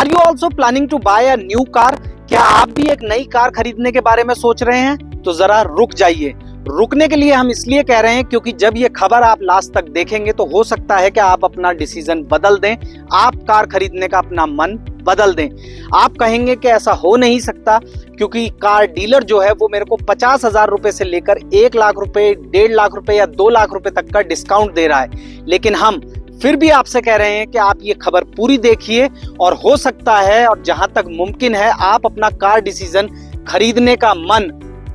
Are you also planning to buy a new car? क्या आप भी एक नई कार खरीदने के बारे में सोच रहे हैं? तो जरा रुक जाइए। रुकने के लिए हम इसलिए कह रहे हैं क्योंकि जब ये खबर आप लास्ट तक देखेंगे तो हो सकता है कि आप अपना डिसीजन बदल दें, आप कार खरीदने का अपना मन बदल दें। आप कहेंगे कि ऐसा हो नहीं सकता क्योंकि कार डीलर जो है वो मेरे को 50,000 रुपए से लेकर 1 लाख रुपए, 1.5 लाख रुपए या 2 लाख रुपए तक का डिस्काउंट दे रहा है। लेकिन हम फिर भी आपसे कह रहे हैं कि आप ये खबर पूरी देखिए और हो सकता है और जहां तक मुमकिन है आप अपना कार डिसीजन खरीदने का मन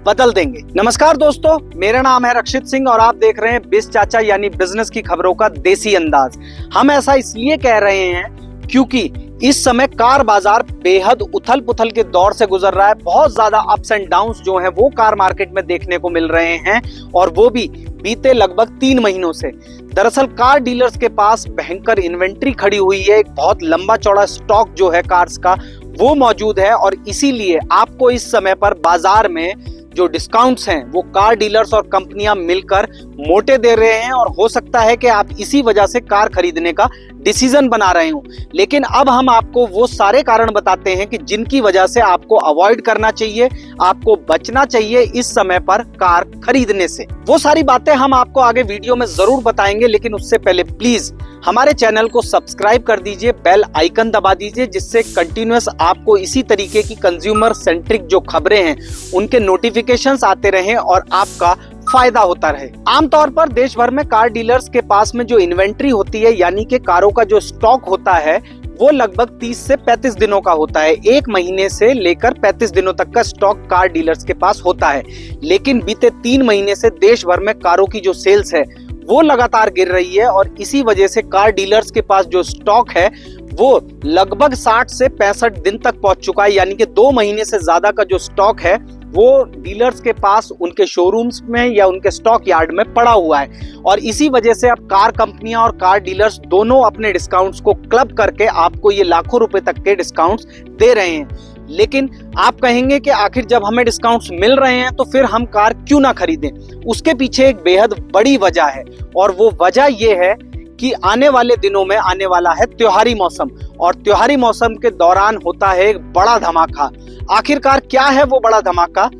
बदल देंगे। नमस्कार दोस्तों, मेरा नाम है रक्षित सिंह और आप देख रहे हैं बिज चाचा यानी बिजनेस की खबरों का देसी अंदाज। हम ऐसा इसलिए कह रहे हैं क्योंकि इस समय कार बाजार बेहद उथल पुथल के दौर से गुजर रहा है। बहुत ज्यादा अप्स एंड डाउन्स जो हैं वो कार मार्केट में देखने को मिल रहे हैं और वो भी बीते लगभग 3 महीनों से। दरअसल कार डीलर्स के पास भयंकर इन्वेंट्री खड़ी हुई है, एक बहुत लंबा चौड़ा स्टॉक जो है कार्स का वो मौजूद है और इसीलिए आपको इस समय पर बाजार में जो डिस्काउंट्स हैं वो कार डीलर्स और कंपनियां मिलकर मोटे दे रहे हैं और हो सकता है कि आप इसी वजह से कार खरीदने का डिसीजन बना रहे हो। लेकिन अब हम आपको वो सारे कारण बताते हैं कि जिनकी वजह से आपको अवॉइड करना चाहिए, आपको बचना चाहिए इस समय पर कार खरीदने से। वो सारी बातें हम आपको आगे वीडियो में जरूर बताएंगे, लेकिन उससे पहले प्लीज हमारे चैनल को सब्सक्राइब कर दीजिए, बेल आइकन दबा दीजिए, जिससे कंटिन्यूअस आपको इसी तरीके की कंज्यूमर सेंट्रिक जो खबरें हैं उनके नोटिफिकेशंस आते रहें और आपका फायदा होता रहे। आमतौर पर देश भर में कार डीलर्स के पास में जो इन्वेंट्री होती है यानी कि कारों का जो स्टॉक होता है वो लगभग 30 से 35 दिनों का होता है। 1 महीने से लेकर 35 दिनों तक का स्टॉक कार डीलर्स के पास होता है। लेकिन बीते 3 महीने से देश भर में कारों की जो सेल्स है वो लगातार गिर रही है और इसी वजह से कार डीलर्स के पास जो स्टॉक है वो लगभग 60 से 65 दिन तक पहुंच चुका है। यानी कि 2 महीने से ज्यादा का जो स्टॉक है वो डीलर्स के पास उनके शोरूम्स में या उनके स्टॉक यार्ड में पड़ा हुआ है और इसी वजह से अब कार कंपनियां और कार डीलर्स दोनों अपने डिस्काउंट्स को क्लब करके आपको ये लाखों रुपए तक के डिस्काउंट्स दे रहे हैं। लेकिन आप कहेंगे कि आखिर जब हमें डिस्काउंट्स मिल रहे हैं तो फिर हम कार क्यों ना खरीदें? उसके पीछे एक बेहद बड़ी वजह है और वो वजह ये है कि आने वाले दिनों में आने वाला है त्योहारी मौसम और त्योहारी मौसम के दौरान होता है एक बड़ा धमाका। आखिरकार क्या है वो बड़ा धमाका,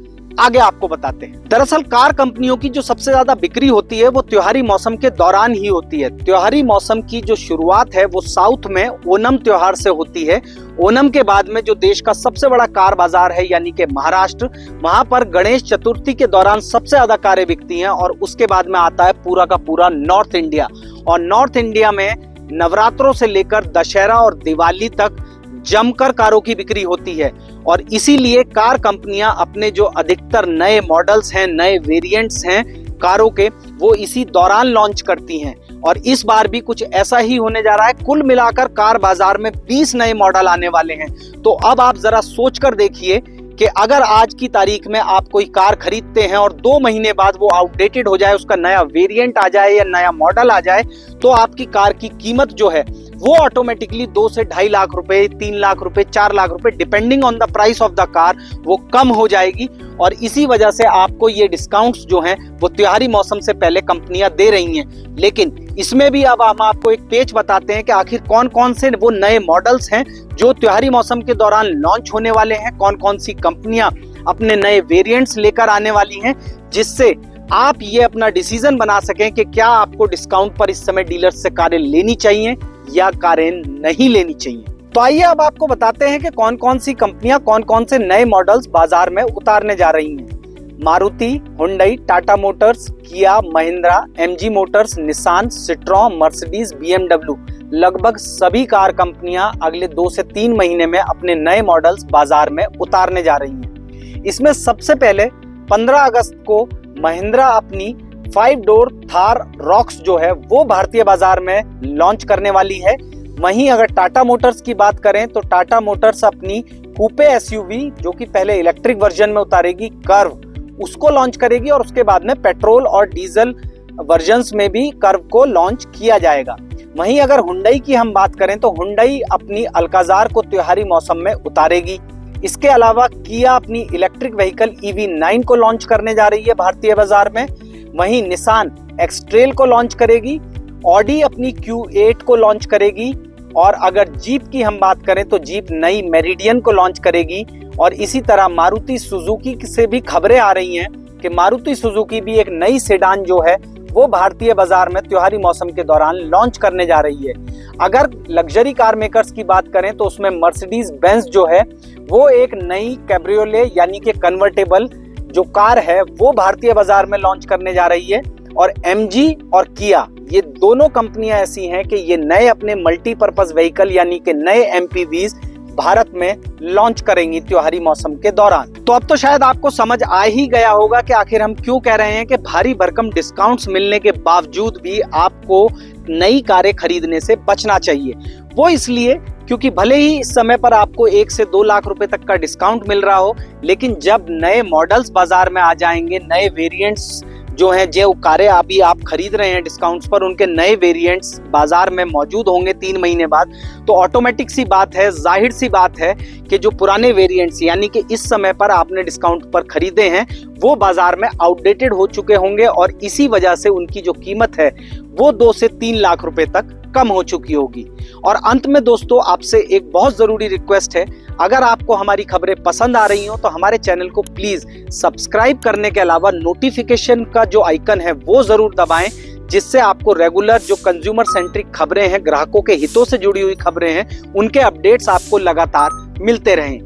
आगे आपको बताते हैं। दरअसल कार कंपनियों की जो सबसे ज्यादा बिक्री होती है वो त्योहारी मौसम के दौरान ही होती है। त्योहारी मौसम की जो शुरुआत है वो साउथ में ओनम त्योहार से होती है। ओनम के बाद में जो देश का सबसे बड़ा कार बाजार है यानी कि महाराष्ट्र, वहां पर गणेश चतुर्थी के दौरान सबसे ज्यादा कारें बिकती हैं और उसके बाद में आता है पूरा का पूरा नॉर्थ इंडिया। और नॉर्थ इंडिया में नवरात्रों से लेकर दशहरा और दिवाली तक जमकर कारों की बिक्री होती है और इसीलिए कार कंपनियां अपने जो अधिकतर नए मॉडल्स हैं, नए वेरिएंट्स हैं कारों के, वो इसी दौरान लॉन्च करती हैं और इस बार भी कुछ ऐसा ही होने जा रहा है। कुल मिलाकर कार बाजार में 20 नए मॉडल आने वाले हैं। तो अब आप जरा सोच कर देखिए कि अगर आज की तारीख में आप कोई कार खरीदते हैं और 2 महीने बाद वो आउटडेटेड हो जाए, उसका नया वेरिएंट आ जाए या नया मॉडल आ जाए, तो आपकी कार की कीमत जो है वो ऑटोमेटिकली 2 से 2.5 लाख रुपए, 3 लाख रुपए, 4 लाख रुपए depending on the price of the car वो कम हो जाएगी। और इसी वजह से आपको ये डिस्काउंट्स जो हैं वो त्योहारी मौसम से पहले कंपनियां दे रही हैं। लेकिन इसमें भी अब हम आपको एक पेज बताते हैं कि आखिर कौन कौन से वो नए मॉडल्स हैं जो त्योहारी मौसम के दौरान लॉन्च होने वाले हैं, कौन कौन सी कंपनियां अपने नए वेरिएंट्स लेकर आने वाली हैं, जिससे आप ये अपना डिसीजन बना सकें कि क्या आपको डिस्काउंट पर इस समय डीलर्स से कारें लेनी चाहिए या कारें नहीं लेनी चाहिए। तो आइए अब आपको बताते हैं कि कौन कौन सी कंपनियां कौन कौन से नए मॉडल्स बाजार में उतारने जा रही हैं। मारुति, हुंडई, टाटा मोटर्स, किया, Mahindra, MG Motors, Nissan, Citroën, Mercedes, BMW, लगभग सभी कार कंपनियां अगले 2 से 3 महीने में अपने नए मॉडल्स बाजार में उतारने जा रही हैं। इसमें सबसे पहले 15 अगस्त को महिंद्रा अपनी 5 डोर थार रॉक्स जो है वो भारतीय बाजार में लॉन्च करने वाली है। वहीं अगर टाटा मोटर्स की बात करें तो टाटा मोटर्स अपनी कूपे एसयूवी जो कि पहले इलेक्ट्रिक वर्जन में उतारेगी, कर्व, उसको लॉन्च करेगी और उसके बाद में पेट्रोल और डीजल वर्जन्स में भी कर्व को लॉन्च किया जाएगा। वहीं अगर हुंडई की हम बात करें तो हुंडई अपनी अल्काजार को त्योहारी मौसम में उतारेगी। इसके अलावा किया अपनी इलेक्ट्रिक व्हीकल EV9 को लॉन्च करने जा रही है भारतीय बाजार में। वहीं निसान एक्सट्रेल को लॉन्च करेगी, ऑडी अपनी Q8 को लॉन्च करेगी और अगर जीप की हम बात करें तो जीप नई मेरिडियन को लॉन्च करेगी। और इसी तरह मारुति सुजुकी से भी खबरें आ रही हैं कि मारुति सुजुकी भी एक नई सेडान जो है वो भारतीय बाजार में त्योहारी मौसम के दौरान लॉन्च करने जा रही है। अगर लग्जरी कार मेकर्स की बात करें तो उसमें मर्सिडीज बेंज जो है वो एक नई कैब्रियोले यानी कि कन्वर्टेबल जो कार है वो भारतीय बाजार में लॉन्च करने जा रही है। और MG और किया ये दोनों कंपनियां ऐसी हैं कि ये नए अपने मल्टीपर्पज व्हीकल यानी कि नए MPVs भारत में लॉन्च करेंगी त्योहारी मौसम के दौरान। तो अब तो शायद आपको समझ आ ही गया होगा कि आखिर हम क्यों कह रहे हैं कि भारी भरकम डिस्काउंट्स मिलने के बावजूद भी आपको नई कारें खरीदने से बचना चाहिए। वो इसलिए क्योंकि भले ही इस समय पर आपको 1 से 2 लाख रुपए तक का डिस्काउंट मिल रहा हो, लेकिन जब नए मॉडल्स बाजार में आ जाएंगे, नए वेरिएंट्स जो हैं जो कारें अभी आप खरीद रहे हैं डिस्काउंट्स पर, उनके नए वेरिएंट्स बाजार में मौजूद होंगे 3 महीने बाद, तो ऑटोमेटिक सी बात है, जाहिर सी बात है कि जो पुराने वेरिएंट्स यानी कि इस समय पर आपने डिस्काउंट पर खरीदे हैं वो बाजार में आउटडेटेड हो चुके होंगे और इसी वजह से उनकी जो कीमत है वो 2 से 3 लाख रुपए तक कम हो चुकी होगी। और अंत में दोस्तों आपसे एक बहुत जरूरी रिक्वेस्ट है, अगर आपको हमारी खबरें पसंद आ रही हो तो हमारे चैनल को प्लीज सब्सक्राइब करने के अलावा नोटिफिकेशन का जो आइकन है वो जरूर दबाएं, जिससे आपको रेगुलर जो कंज्यूमर सेंट्रिक खबरें हैं, ग्राहकों के हितों से जुड़ी हुई खबरें हैं, उनके अपडेट्स आपको लगातार मिलते रहें।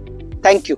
Thank you.